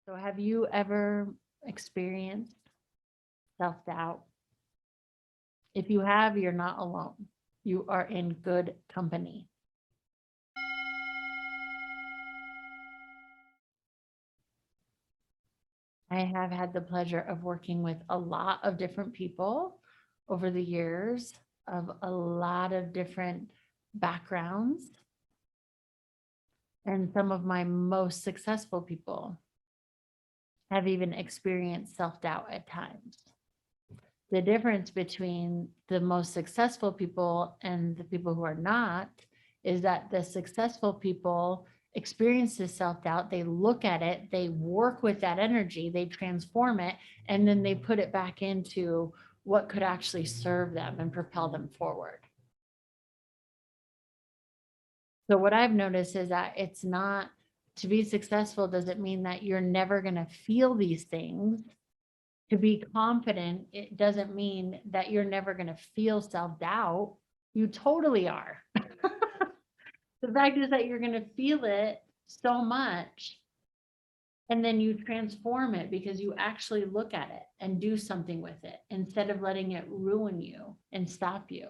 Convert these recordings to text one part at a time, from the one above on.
So have you ever experienced self-doubt? If you have, you're not alone. You are in good company. I have had the pleasure of working with a lot of different people over the years of a lot of different backgrounds. And some of my most successful people have even experienced self-doubt at times. The difference between the most successful people and the people who are not is that the successful people experience this self-doubt, they look at it, they work with that energy, they transform it, and then they put it back into what could actually serve them and propel them forward. So what I've noticed is that it's not, to be successful doesn't mean that you're never going to feel these things. To be confident, it doesn't mean that you're never going to feel self-doubt. You totally are. The fact is that you're going to feel it so much, and then you transform it because you actually look at it and do something with it instead of letting it ruin you and stop you.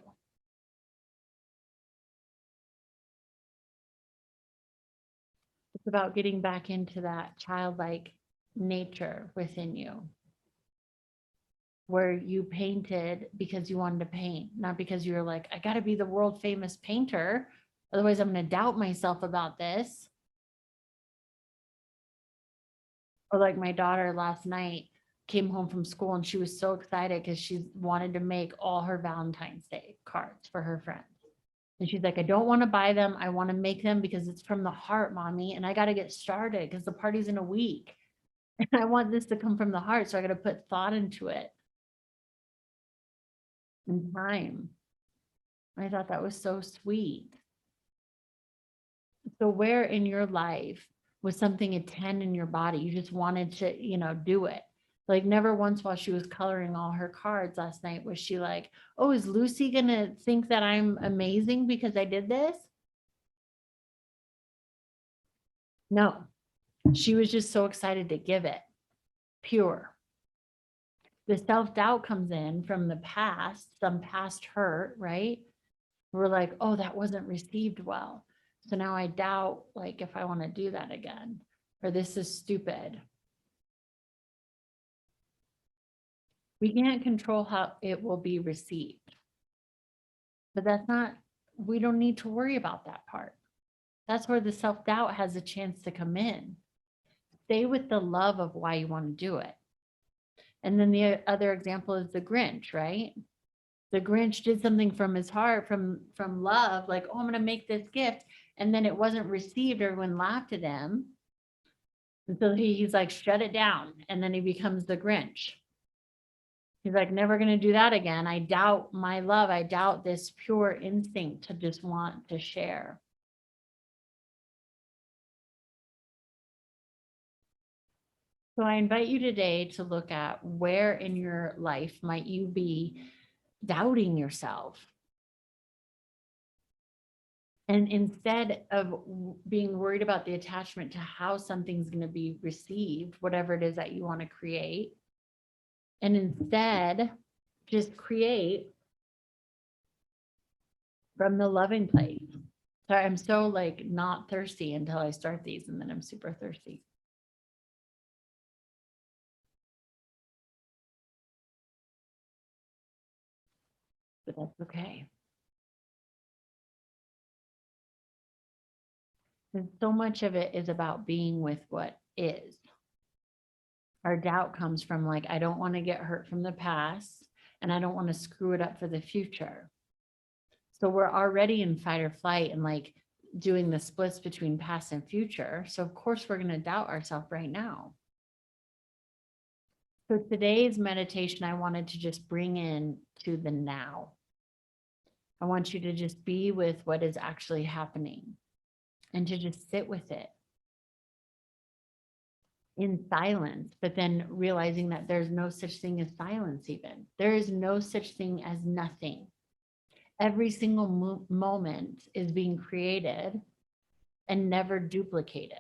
It's about getting back into that childlike nature within you, where you painted because you wanted to paint, not because you were like, I got to be the world famous painter. Otherwise, I'm going to doubt myself about this. Or like my daughter last night came home from school and she was so excited because she wanted to make all her Valentine's Day cards for her friends. And she's like, I don't want to buy them. I want to make them because it's from the heart, mommy. And I got to get started because the party's in a week. And I want this to come from the heart. So I got to put thought into it and time. I thought that was so sweet. So where in your life was something a 10 in your body? You just wanted to, do it. Like never once while she was coloring all her cards last night was she like, oh, is Lucy going to think that I'm amazing because I did this? No, she was just so excited to give it. Pure. The self-doubt comes in from the past, some past hurt, right? We're like, oh, that wasn't received well. So now I doubt like if I want to do that again, or this is stupid. We can't control how it will be received. But we don't need to worry about that part. That's where the self-doubt has a chance to come in. Stay with the love of why you want to do it. And then the other example is the Grinch, right? The Grinch did something from his heart, from love, like, oh, I'm going to make this gift. And then it wasn't received. Everyone laughed at him. And so he's like, shut it down. And then he becomes the Grinch. He's like, never going to do that again. I doubt my love. I doubt this pure instinct to just want to share. So I invite you today to look at where in your life might you be doubting yourself. And instead of being worried about the attachment to how something's going to be received, whatever it is that you want to create, and instead just create from the loving place. Sorry, I'm so like not thirsty until I start these, and then I'm super thirsty. But that's okay. And so much of it is about being with what is. Our doubt comes from like, I don't want to get hurt from the past, and I don't want to screw it up for the future. So we're already in fight or flight and like doing the splits between past and future. So of course we're going to doubt ourselves right now. So today's meditation, I wanted to just bring in to the now. I want you to just be with what is actually happening and to just sit with it in silence, but then realizing that there's no such thing as silence even. There is no such thing as nothing. Every single moment is being created and never duplicated.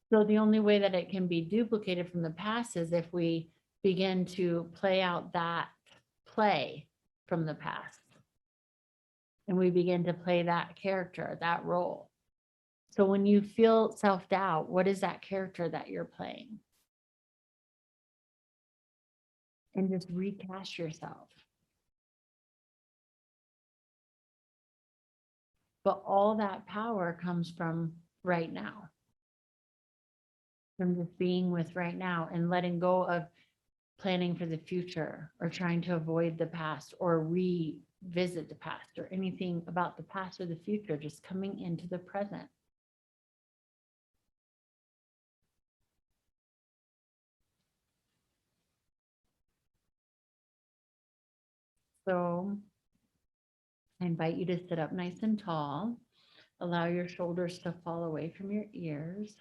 So the only way that it can be duplicated from the past is if we begin to play out that play from the past. And we begin to play that character, that role. So when you feel self-doubt, what is that character that you're playing? And just recast yourself. But all that power comes from right now. From just being with right now and letting go of planning for the future or trying to avoid the past or revisit the past or anything about the past or the future, just coming into the present. So I invite you to sit up nice and tall. Allow your shoulders to fall away from your ears.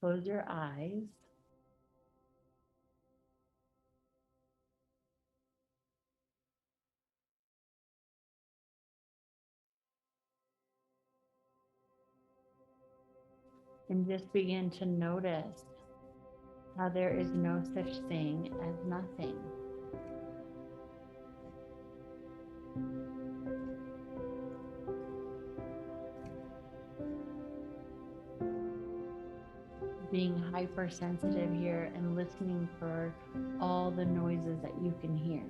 Close your eyes. And just begin to notice how there is no such thing as nothing. Being hypersensitive here and listening for all the noises that you can hear.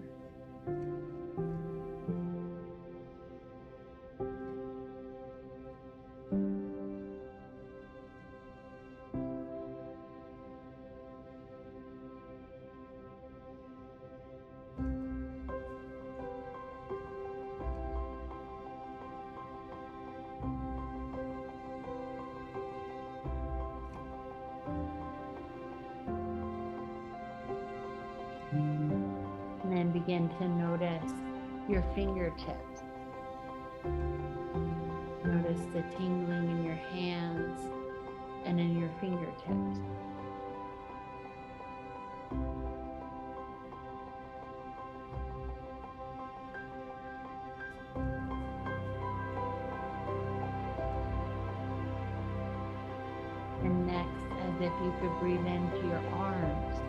And then begin to notice your fingertips. Notice the tingling in your hands and in your fingertips. And next, as if you could breathe into your arms.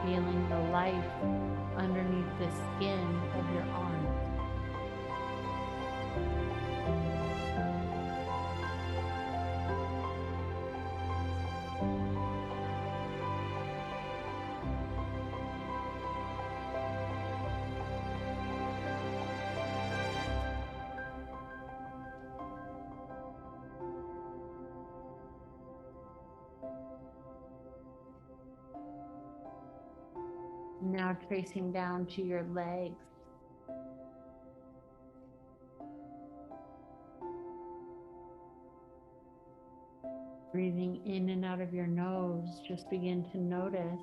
Feeling the life underneath the skin of your arms. Now tracing down to your legs. Breathing in and out of your nose, just begin to notice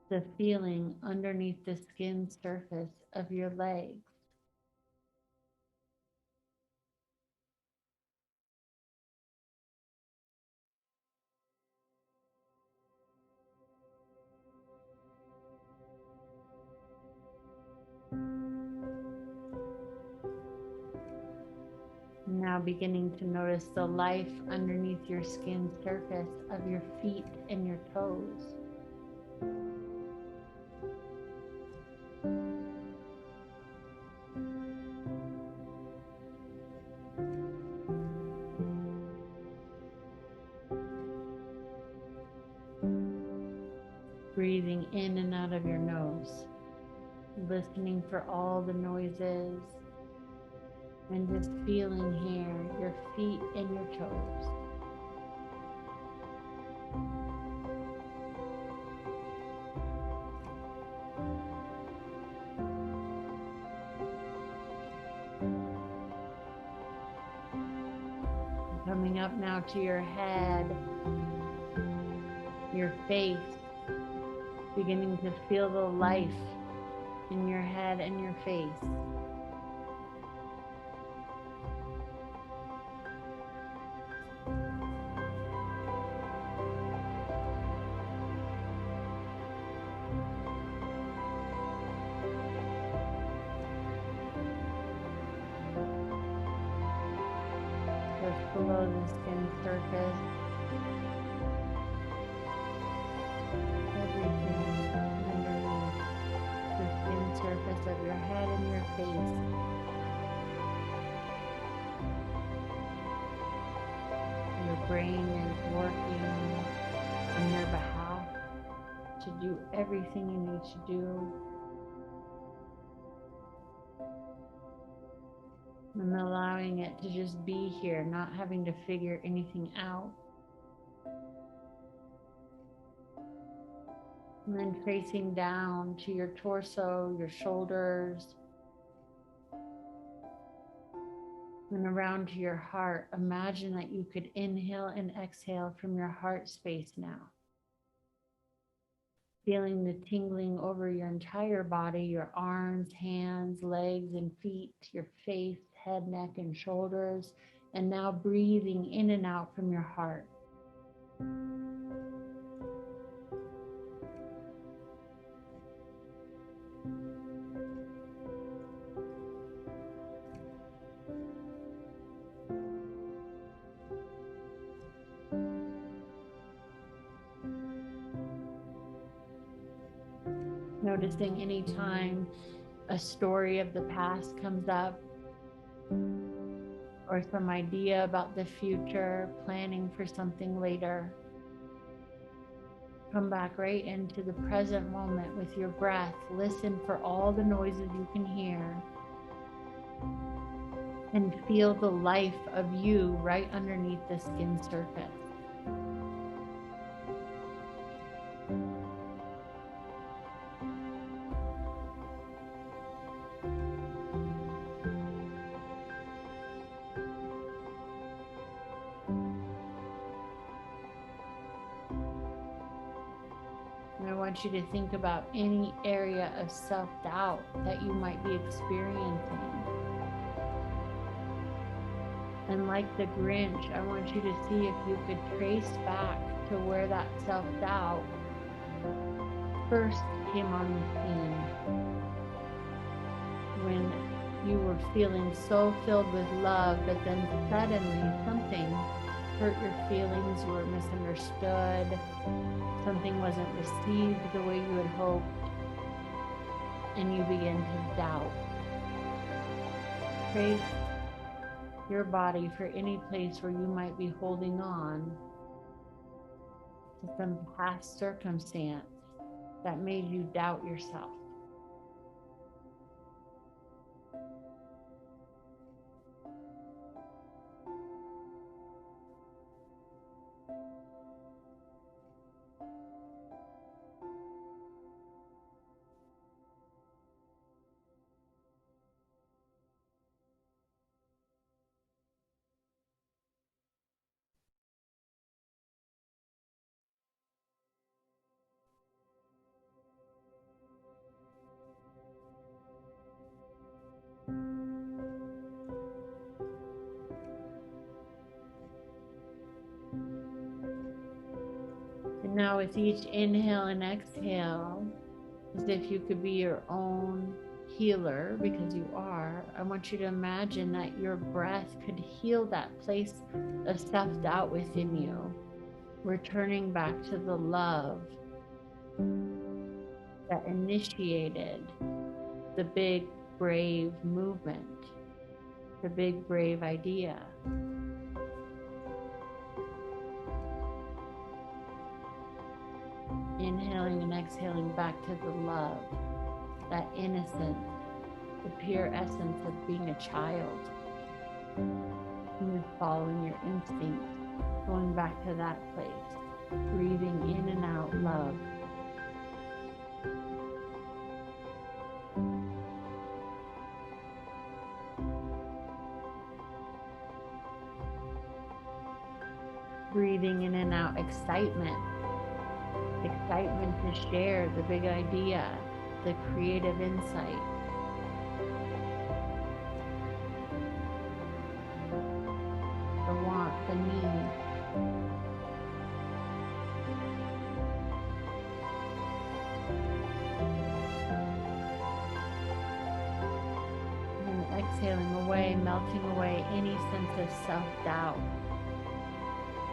the feeling underneath the skin surface of your legs. Now beginning to notice the life underneath your skin surface of your feet and your toes. Breathing in and out of your nose, listening for all the noises, and just feeling here, your feet and your toes. Coming up now to your head, your face, beginning to feel the life in your head and your face. below the skin surface. Everything underneath the skin surface of your head and your face. Your brain is working on your behalf to do everything you need to do. And allowing it to just be here, not having to figure anything out. And then tracing down to your torso, your shoulders, and around to your heart. Imagine that you could inhale and exhale from your heart space now. Feeling the tingling over your entire body, your arms, hands, legs, and feet, your face, head, neck, and shoulders, and now breathing in and out from your heart. Noticing any time a story of the past comes up, or some idea about the future, planning for something later. Come back right into the present moment with your breath. Listen for all the noises you can hear. And feel the life of you right underneath the skin surface. And I want you to think about any area of self-doubt that you might be experiencing. And like the Grinch, I want you to see if you could trace back to where that self-doubt first came on the scene. When you were feeling so filled with love, but then suddenly something hurt your feelings, you were misunderstood, something wasn't received the way you had hoped, and you begin to doubt. Trace your body for any place where you might be holding on to some past circumstance that made you doubt yourself. And now with each inhale and exhale, as if you could be your own healer, because you are, I want you to imagine that your breath could heal that place of self-doubt within you, returning back to the love that initiated the big, brave movement, the big, brave idea. Inhaling and exhaling back to the love, that innocence, the pure essence of being a child. And you're following your instincts, going back to that place, breathing in and out love. Breathing in and out excitement. Excitement to share the big idea, the creative insight. The want, the need. And exhaling away, melting away any sense of self-doubt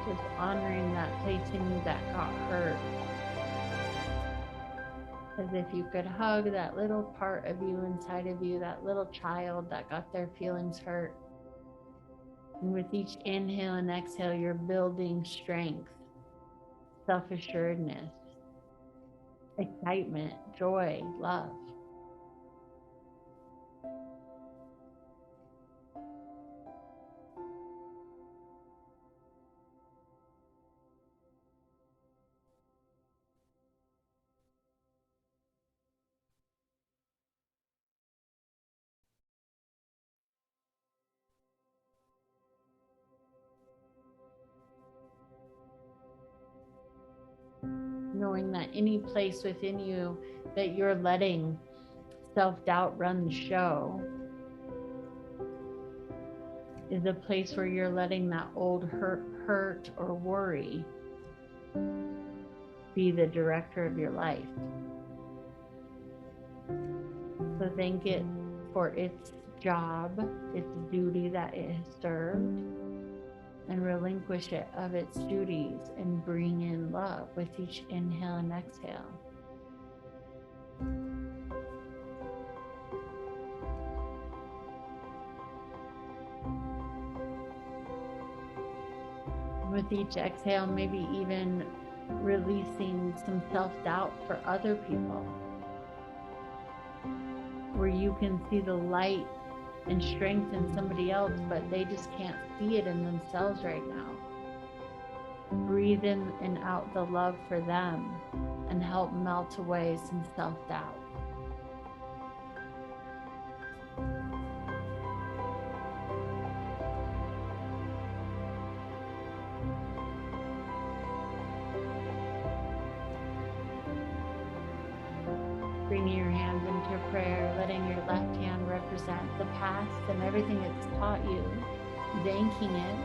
Just honoring that place in you that got hurt. As if you could hug that little part of you inside of you, that little child that got their feelings hurt. And with each inhale and exhale, you're building strength, self-assuredness, excitement, joy, love. Knowing that any place within you that you're letting self-doubt run the show is a place where you're letting that old hurt or worry be the director of your life. So thank it for its job, its duty that it has served, and relinquish it of its duties and bring in love with each inhale and exhale. With each exhale, maybe even releasing some self-doubt for other people, where you can see the light and strength in somebody else, but they just can't see it in themselves right now. Breathe in and out the love for them and help melt away some self-doubt. Bringing your hands into prayer, letting your left hand represent the past and everything it's taught you, thanking it.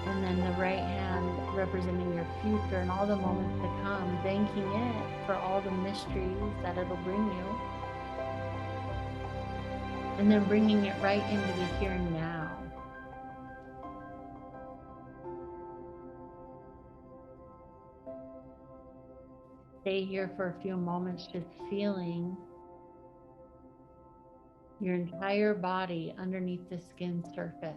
And then the right hand representing your future and all the moments to come, thanking it for all the mysteries that it'll bring you. And then bringing it right into the here and now. Stay here for a few moments, just feeling your entire body underneath the skin surface.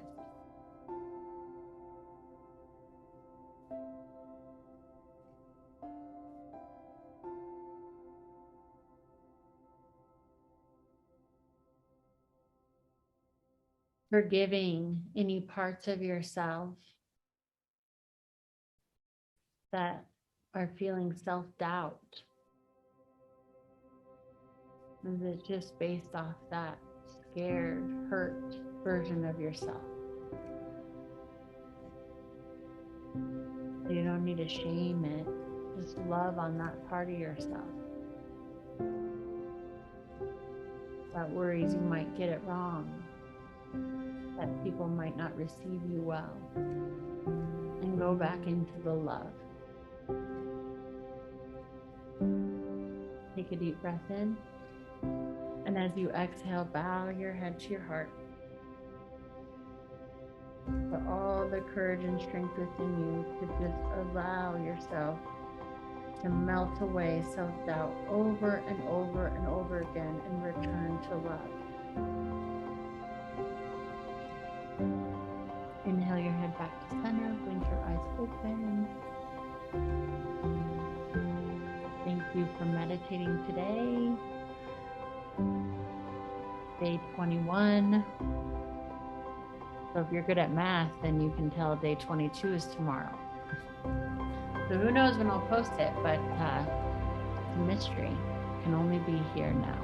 Forgiving any parts of yourself that are feeling self-doubt. Is it just based off that scared, hurt version of yourself? You don't need to shame it. Just love on that part of yourself that worries you might get it wrong, that people might not receive you well, and go back into the love. Take a deep breath in, and as you exhale, bow your head to your heart. For all the courage and strength within you to just allow yourself to melt away self-doubt over and over and over again and return to love. Inhale your head back to center, blink your eyes open. Thank you for meditating today. Day 21. So if you're good at math, then you can tell day 22 is tomorrow. So who knows when I'll post it, but it's a mystery. It can only be here now.